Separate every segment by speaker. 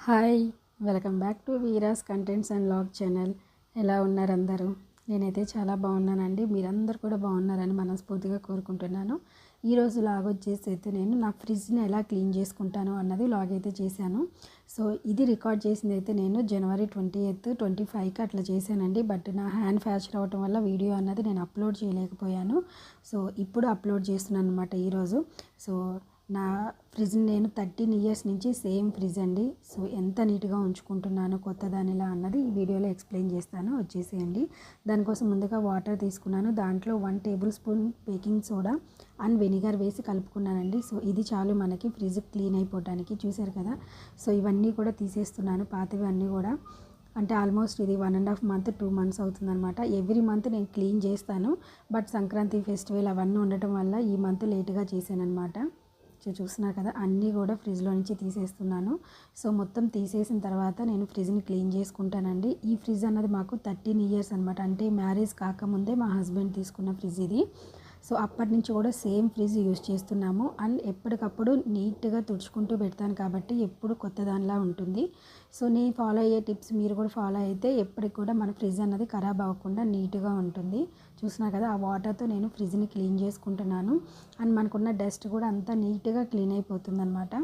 Speaker 1: Hi, welcome back to Veera's contents and vlog channel. ఎలా ఉన్నారు అందరూ? నేనైతే చాలా బాగున్నానండి. మీరందరూ కూడా బాగున్నారని మనస్ఫూర్తిగా కోరుకుంటున్నాను. ఈరోజు వ్లాగ్ వచ్చేసి అయితే నేను నా ఫ్రిడ్జ్ని ఎలా క్లీన్ చేసుకుంటాను అన్నది వ్లాగ్ అయితే చేశాను. సో ఇది రికార్డ్ చేసింది అయితే నేను జనవరి 28, 25కి అట్లా చేశానండి. బట్ నా హ్యాండ్ ఫ్రాక్చర్ అవ్వటం వల్ల వీడియో అన్నది నేను అప్లోడ్ చేయలేకపోయాను. సో ఇప్పుడు అప్లోడ్ చేస్తున్నాను అనమాట ఈరోజు. సో నా ఫ్రిడ్జ్ని నేను 13 ఇయర్స్ నుంచి సేమ్ ఫ్రిడ్జ్ అండి. సో ఎంత నీట్గా ఉంచుకుంటున్నాను కొత్త దానిలా అన్నది ఈ వీడియోలో ఎక్స్ప్లెయిన్ చేస్తాను, వచ్చేసేయండి. దానికోసం ముందుగా వాటర్ తీసుకున్నాను. దాంట్లో 1 table spoon baking soda and vinegar వేసి కలుపుకున్నానండి. సో ఇది చాలు మనకి ఫ్రిడ్జ్ క్లీన్ అయిపోవడానికి. చూసారు కదా. సో ఇవన్నీ కూడా తీసేస్తున్నాను, పాతవి అన్నీ కూడా. అంటే ఆల్మోస్ట్ ఇది 1.5 మంత్ 2 మంత్స్ అవుతుందన్నమాట. ఎవ్రీ మంత్ నేను క్లీన్ చేస్తాను. బట్ సంక్రాంతి ఫెస్టివల్ అవన్నీ ఉండటం వల్ల ఈ మంత్ లేట్గా చేశానన్నమాట. చూస్తున్నారు కదా, అన్నీ కూడా ఫ్రిడ్జ్లో నుంచి తీసేస్తున్నాను. సో మొత్తం తీసేసిన తర్వాత నేను ఫ్రిడ్జ్ని క్లీన్ చేసుకుంటానండి. ఈ ఫ్రిడ్జ్ అన్నది మాకు 13 ఇయర్స్ అనమాట. అంటే మ్యారేజ్ కాకముందే మా హస్బెండ్ తీసుకున్న ఫ్రిడ్జ్ ఇది. సో అప్పటి నుంచి కూడా సేమ్ ఫ్రిడ్జ్ యూజ్ చేస్తున్నాము. అండ్ ఎప్పటికప్పుడు నీట్గా తుడుచుకుంటూ పెడతాను కాబట్టి ఎప్పుడు కొత్త దానిలా ఉంటుంది. సో నేను ఫాలో అయ్యే టిప్స్ మీరు కూడా ఫాలో అయితే ఎప్పటికి కూడా మన ఫ్రిడ్జ్ అన్నది ఖరాబ్ అవ్వకుండా నీట్గా ఉంటుంది. చూసినా కదా, ఆ వాటర్తో నేను ఫ్రిడ్జ్ని క్లీన్ చేసుకుంటున్నాను. అండ్ మనకున్న డస్ట్ కూడా అంతా నీట్గా క్లీన్ అయిపోతుంది అనమాట.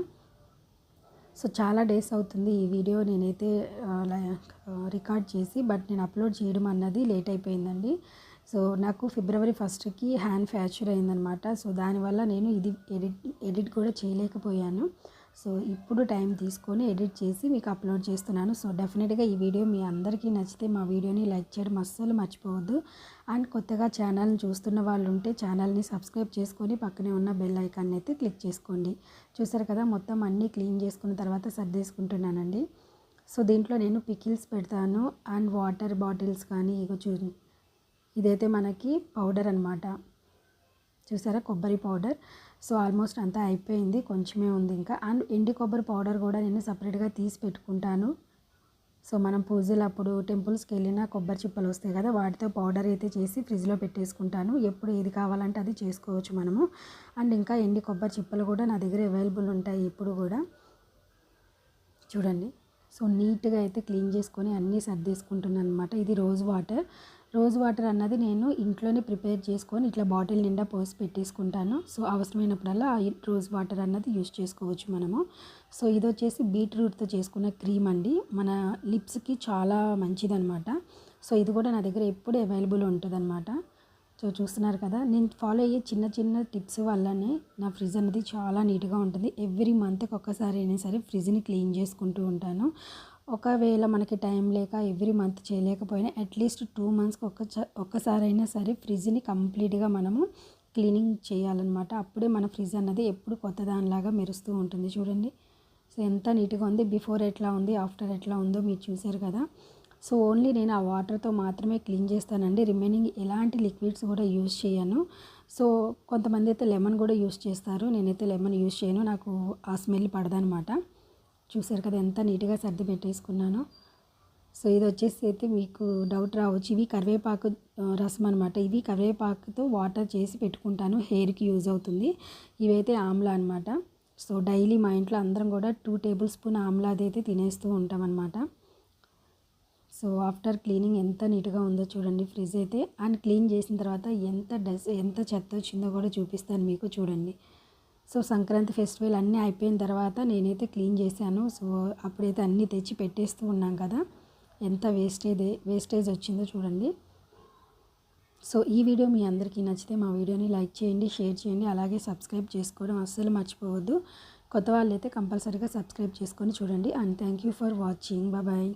Speaker 1: సో చాలా డేస్ అవుతుంది ఈ వీడియో నేనైతే రికార్డ్ చేసి, బట్ నేను అప్లోడ్ చేయడం అన్నది లేట్ అయిపోయిందండి. సో నాకు ఫిబ్రవరి 1కి హ్యాండ్ ఫ్రాక్చర్ అయిందనమాట. సో దానివల్ల నేను ఇది ఎడిట్ కూడా చేయలేకపోయాను. సో ఇప్పుడు టైం తీసుకొని ఎడిట్ చేసి మీకు అప్లోడ్ చేస్తున్నాను. సో డెఫినెట్గా ఈ వీడియో మీ అందరికీ నచ్చితే మా వీడియోని లైక్ చేయడం అస్సలు మర్చిపోవద్దు. అండ్ కొత్తగా ఛానల్ని చూస్తున్న వాళ్ళు ఉంటే ఛానల్ని సబ్స్క్రైబ్ చేసుకొని పక్కనే ఉన్న బెల్ ఐకాన్ని అయితే క్లిక్ చేసుకోండి. చూసారు కదా, మొత్తం అన్నీ క్లీన్ చేసుకున్న తర్వాత సర్దేసుకుంటున్నానండి. సో దీంట్లో నేను పికిల్స్ పెడతాను అండ్ వాటర్ బాటిల్స్ కానీ ఇదైతే మనకి పౌడర్ అనమాట. చూసారా, కొబ్బరి పౌడర్. సో ఆల్మోస్ట్ అంతా అయిపోయింది, కొంచెమే ఉంది ఇంకా. అండ్ ఎండి కొబ్బరి పౌడర్ కూడా నేను సపరేట్గా తీసి పెట్టుకుంటాను. సో మనం పూజలప్పుడు టెంపుల్స్కి వెళ్ళినా కొబ్బరి చిప్పలు వస్తాయి కదా, వాటితో పౌడర్ అయితే చేసి ఫ్రిడ్జ్లో పెట్టేసుకుంటాను. ఎప్పుడు ఏది కావాలంటే అది చేసుకోవచ్చు మనము. అండ్ ఇంకా ఎండి కొబ్బరి చిప్పలు కూడా నా దగ్గర అవైలబుల్ ఉంటాయి ఇప్పుడు కూడా. చూడండి, సో నీట్గా అయితే క్లీన్ చేసుకొని అన్నీ సర్దేసుకుంటున్నాను అనమాట. ఇది రోజ్ వాటర్ అన్నది నేను ఇంట్లోనే ప్రిపేర్ చేసుకొని ఇట్లా బాటిల్ నిండా పోసి పెట్టేసుకుంటాను. సో అవసరమైనప్పుడల్లా రోజ్ వాటర్ అన్నది యూస్ చేసుకోవచ్చు మనము. సో ఇది వచ్చేసి బీట్రూట్తో చేసుకున్న క్రీమ్ అండి. మన లిప్స్కి చాలా మంచిదన్నమాట. సో ఇది కూడా నా దగ్గర ఎప్పుడు అవైలబుల్ ఉంటుందన్నమాట. సో చూస్తున్నారు కదా, నేను ఫాలో అయ్యే చిన్న చిన్న టిప్స్ వల్లనే నా ఫ్రిడ్జ్ అనేది చాలా నీట్గా ఉంటుంది. ఎవ్రీ మంత్కి ఒక్కసారి అయినా సరే ఫ్రిడ్జ్ని క్లీన్ చేసుకుంటూ ఉంటాను. ఒకవేళ మనకి టైం లేక ఎవ్రీ మంత్ చేయలేకపోయినా అట్లీస్ట్ 2 మంత్స్కి ఒక్కసారి అయినా సరే ఫ్రిడ్జ్ని కంప్లీట్గా మనము క్లీనింగ్ చేయాలన్నమాట. అప్పుడే మన ఫ్రిడ్జ్ అన్నది ఎప్పుడు కొత్త దానిలాగా మెరుస్తూ ఉంటుంది. చూడండి, సో ఎంత నీట్గా ఉంది. బిఫోర్ ఎట్లా ఉంది, ఆఫ్టర్ ఎట్లా ఉందో మీరు చూసారు కదా. సో ఓన్లీ నేను ఆ వాటర్తో మాత్రమే క్లీన్ చేస్తానండి. రిమైనింగ్ ఎలాంటి లిక్విడ్స్ కూడా యూజ్ చేయను. సో కొంతమంది అయితే లెమన్ కూడా యూజ్ చేస్తారు. నేనైతే లెమన్ యూజ్ చేయను, నాకు ఆ స్మెల్ పడదనమాట. చూసారు కదా ఎంత నీట్గా సర్ది పెట్టేసుకున్నాను. సో ఇది వచ్చేసి అయితే మీకు డౌట్ రావచ్చు, ఇవి కరివేపాకు రసం అనమాట. ఇవి కరివేపాకుతో వాటర్ చేసి పెట్టుకుంటాను, హెయిర్కి యూజ్ అవుతుంది. ఇవైతే ఆమ్లా అనమాట. సో డైలీ మా ఇంట్లో అందరం కూడా 2 టేబుల్ స్పూన్ ఆమ్లాది అయితే తినేస్తూ ఉంటాం అనమాట. సో ఆఫ్టర్ క్లీనింగ్ ఎంత నీట్గా ఉందో చూడండి ఫ్రిడ్జ్ అయితే. అండ్ క్లీన్ చేసిన తర్వాత ఎంత చెత్త వచ్చిందో కూడా చూపిస్తాను మీకు, చూడండి. సో సంక్రాంతి ఫెస్టివల్ అన్నీ అయిపోయిన తర్వాత నేనైతే క్లీన్ చేశాను. సో అప్పుడైతే అన్నీ తెచ్చి పెట్టేస్తూ ఉన్నాం కదా, ఎంత వేస్టేజ్ వచ్చిందో చూడండి. సో ఈ వీడియో మీ అందరికీ నచ్చితే మా వీడియోని లైక్ చేయండి, షేర్ చేయండి, అలాగే సబ్స్క్రైబ్ చేసుకోవడం అస్సలు మర్చిపోవద్దు. కొత్త వాళ్ళు అయితే కంపల్సరీగా సబ్స్క్రైబ్ చేసుకొని చూడండి. And thank you for watching. Bye.